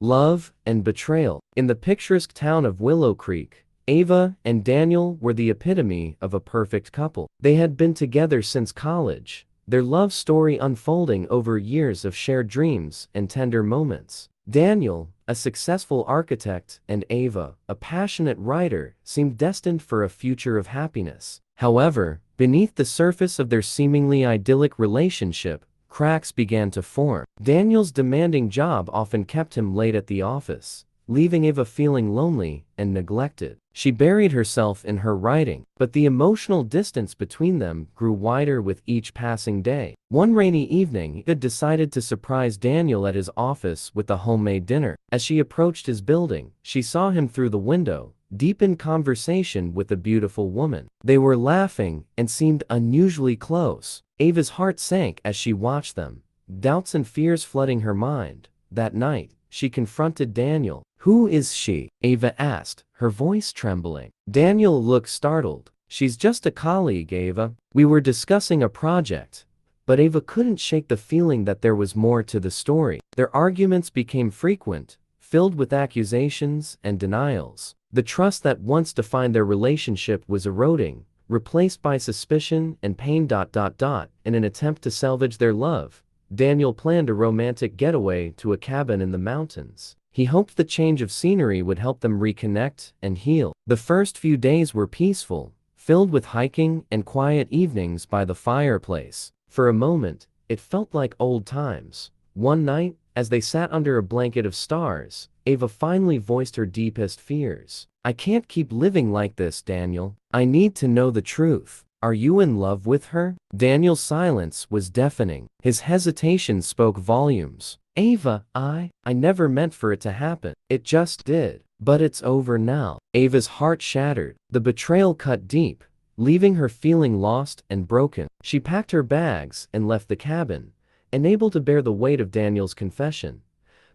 Love and Betrayal. In the picturesque town of Willow Creek, Ava and Daniel were the epitome of a perfect couple. They had been together since college, their love story unfolding over years of shared dreams and tender moments. Daniel, a successful architect, and Ava, a passionate writer, seemed destined for a future of happiness. However, beneath the surface of their seemingly idyllic relationship, cracks began to form. Daniel's demanding job often kept him late at the office, leaving Ava feeling lonely and neglected. She buried herself in her writing, but the emotional distance between them grew wider with each passing day. One rainy evening, Ava decided to surprise Daniel at his office with a homemade dinner. As she approached his building, she saw him through the window, deep in conversation with a beautiful woman. They were laughing and seemed unusually close. Ava's heart sank as she watched them, doubts and fears flooding her mind. That night, she confronted Daniel. "Who is she?" Ava asked, her voice trembling. Daniel looked startled. "She's just a colleague, Ava. We were discussing a project." But Ava couldn't shake the feeling that there was more to the story. Their arguments became frequent, filled with accusations and denials. The trust that once defined their relationship was eroding, replaced by suspicion and pain. In an attempt to salvage their love, Daniel planned a romantic getaway to a cabin in the mountains. He hoped the change of scenery would help them reconnect and heal. The first few days were peaceful, filled with hiking and quiet evenings by the fireplace. For a moment, it felt like old times. One night, as they sat under a blanket of stars, Ava finally voiced her deepest fears. "I can't keep living like this, Daniel. I need to know the truth. Are you in love with her?" Daniel's silence was deafening. His hesitation spoke volumes. "Ava, I never meant for it to happen. It just did. But it's over now." Ava's heart shattered. The betrayal cut deep, leaving her feeling lost and broken. She packed her bags and left the cabin, unable to bear the weight of Daniel's confession.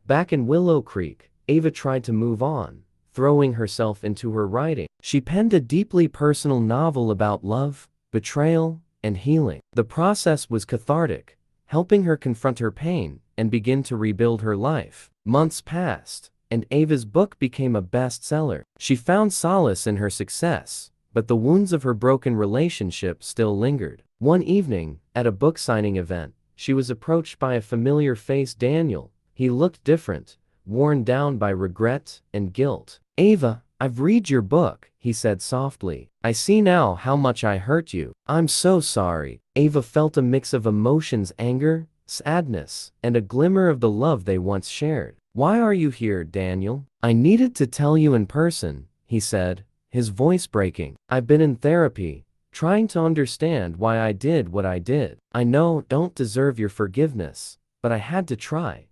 Back in Willow Creek, Ava tried to move on, throwing herself into her writing. She penned a deeply personal novel about love, betrayal, and healing. The process was cathartic, helping her confront her pain and begin to rebuild her life. Months passed, and Ava's book became a bestseller. She found solace in her success, but the wounds of her broken relationship still lingered. One evening, at a book signing event, she was approached by a familiar face, Daniel. He looked different, worn down by regret and guilt. "Ava, I've read your book," he said softly. "I see now how much I hurt you. I'm so sorry." Ava felt a mix of emotions: anger, sadness, and a glimmer of the love they once shared. "Why are you here, Daniel?" "I needed to tell you in person," he said, his voice breaking. "I've been in therapy, trying to understand why I did what I did. I know I don't deserve your forgiveness, but I had to try."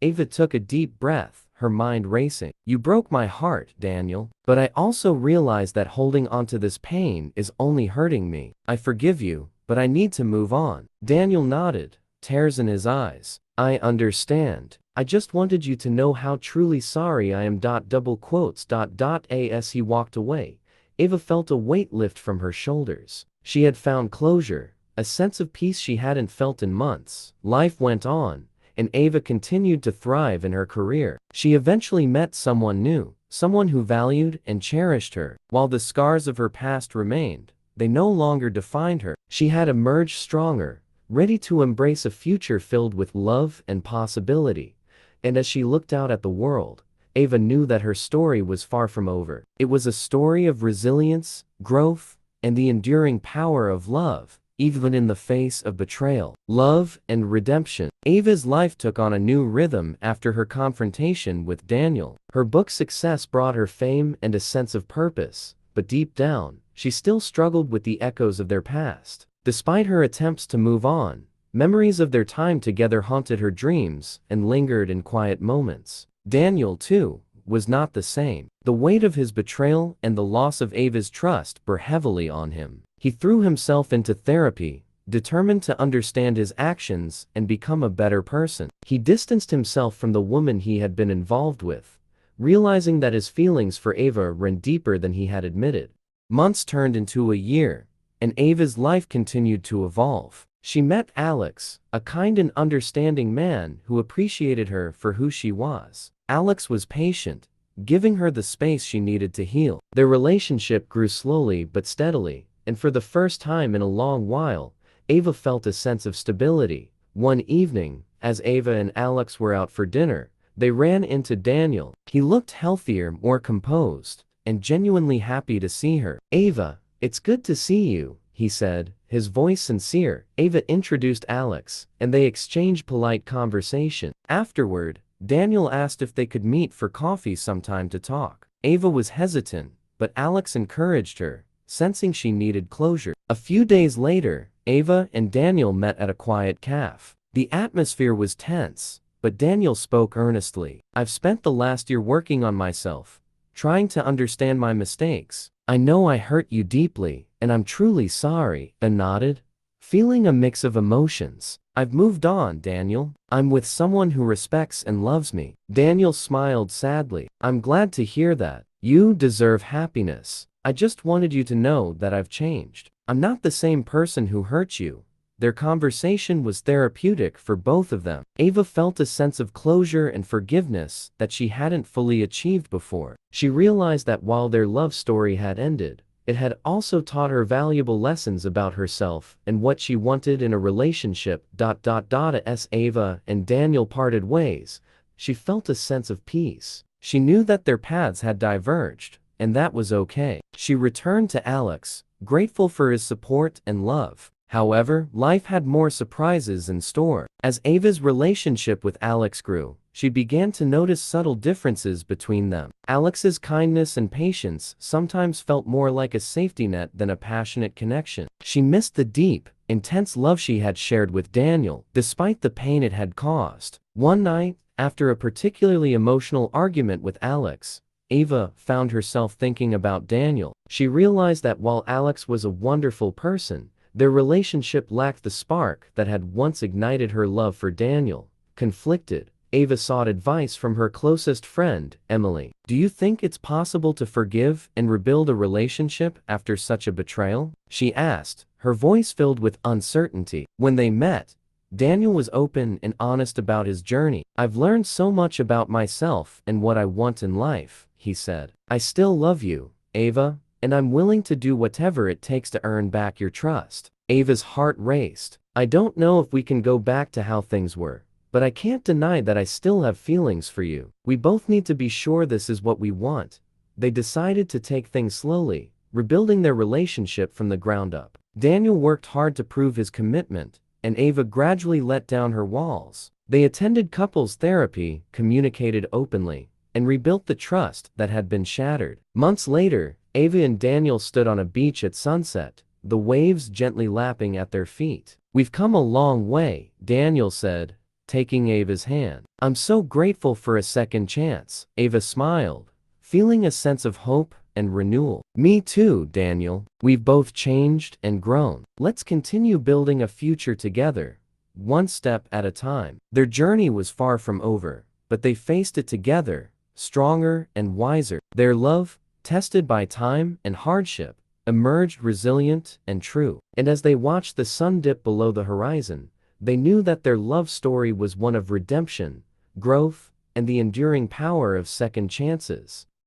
Ava took a deep breath, her mind racing. "You broke my heart, Daniel, but I also realized that holding onto this pain is only hurting me. I forgive you, but I need to move on." Daniel nodded, tears in his eyes. "I understand. I just wanted you to know how truly sorry I am. As he walked away, Ava felt a weight lift from her shoulders. She had found closure, a sense of peace she hadn't felt in months. Life went on, and Ava continued to thrive in her career. She eventually met someone new, someone who valued and cherished her. While the scars of her past remained, they no longer defined her. She had emerged stronger, ready to embrace a future filled with love and possibility. And as she looked out at the world, Ava knew that her story was far from over. It was a story of resilience, growth, and the enduring power of love, even in the face of betrayal. Love and redemption. Ava's life took on a new rhythm after her confrontation with Daniel. Her book's success brought her fame and a sense of purpose, but deep down, she still struggled with the echoes of their past. Despite her attempts to move on, memories of their time together haunted her dreams and lingered in quiet moments. Daniel, too, was not the same. The weight of his betrayal and the loss of Ava's trust bore heavily on him. He threw himself into therapy, determined to understand his actions and become a better person. He distanced himself from the woman he had been involved with, realizing that his feelings for Ava ran deeper than he had admitted. Months turned into a year, and Ava's life continued to evolve. She met Alex, a kind and understanding man who appreciated her for who she was. Alex was patient, giving her the space she needed to heal. Their relationship grew slowly but steadily, and for the first time in a long while, Ava felt a sense of stability. One evening, as Ava and Alex were out for dinner, they ran into Daniel. He looked healthier, more composed, and genuinely happy to see her. "Ava, it's good to see you," he said, his voice sincere. Ava introduced Alex, and they exchanged polite conversation. Afterward, Daniel asked if they could meet for coffee sometime to talk. Ava was hesitant, but Alex encouraged her, sensing she needed closure. A few days later, Ava and Daniel met at a quiet cafe. The atmosphere was tense, but Daniel spoke earnestly. "I've spent the last year working on myself, trying to understand my mistakes. I know I hurt you deeply, and I'm truly sorry." Ava nodded, feeling a mix of emotions. "I've moved on, Daniel. I'm with someone who respects and loves me." Daniel smiled sadly. "I'm glad to hear that. You deserve happiness. I just wanted you to know that I've changed. I'm not the same person who hurt you." Their conversation was therapeutic for both of them. Ava felt a sense of closure and forgiveness that she hadn't fully achieved before. She realized that while their love story had ended, it had also taught her valuable lessons about herself and what she wanted in a relationship. As Ava and Daniel parted ways, she felt a sense of peace. She knew that their paths had diverged, and that was okay. She returned to Alex, grateful for his support and love. However, life had more surprises in store. As Ava's relationship with Alex grew, she began to notice subtle differences between them. Alex's kindness and patience sometimes felt more like a safety net than a passionate connection. She missed the deep, intense love she had shared with Daniel, despite the pain it had caused. One night, after a particularly emotional argument with Alex, Ava found herself thinking about Daniel. She realized that while Alex was a wonderful person, their relationship lacked the spark that had once ignited her love for Daniel. Conflicted, Ava sought advice from her closest friend, Emily. "Do you think it's possible to forgive and rebuild a relationship after such a betrayal?" she asked, her voice filled with uncertainty. When they met, Daniel was open and honest about his journey. "I've learned so much about myself and what I want in life," he said. "I still love you, Ava, and I'm willing to do whatever it takes to earn back your trust." Ava's heart raced. "I don't know if we can go back to how things were, but I can't deny that I still have feelings for you. We both need to be sure this is what we want." They decided to take things slowly, rebuilding their relationship from the ground up. Daniel worked hard to prove his commitment, and Ava gradually let down her walls. They attended couples therapy, communicated openly, and rebuilt the trust that had been shattered. Months later, Ava and Daniel stood on a beach at sunset, the waves gently lapping at their feet. "We've come a long way," Daniel said, taking Ava's hand. "I'm so grateful for a second chance." Ava smiled, feeling a sense of hope and renewal. "Me too, Daniel. We've both changed and grown. Let's continue building a future together, one step at a time." Their journey was far from over, but they faced it together, stronger and wiser. Their love, tested by time and hardship, emerged resilient and true. And as they watched the sun dip below the horizon, they knew that their love story was one of redemption, growth, and the enduring power of second chances.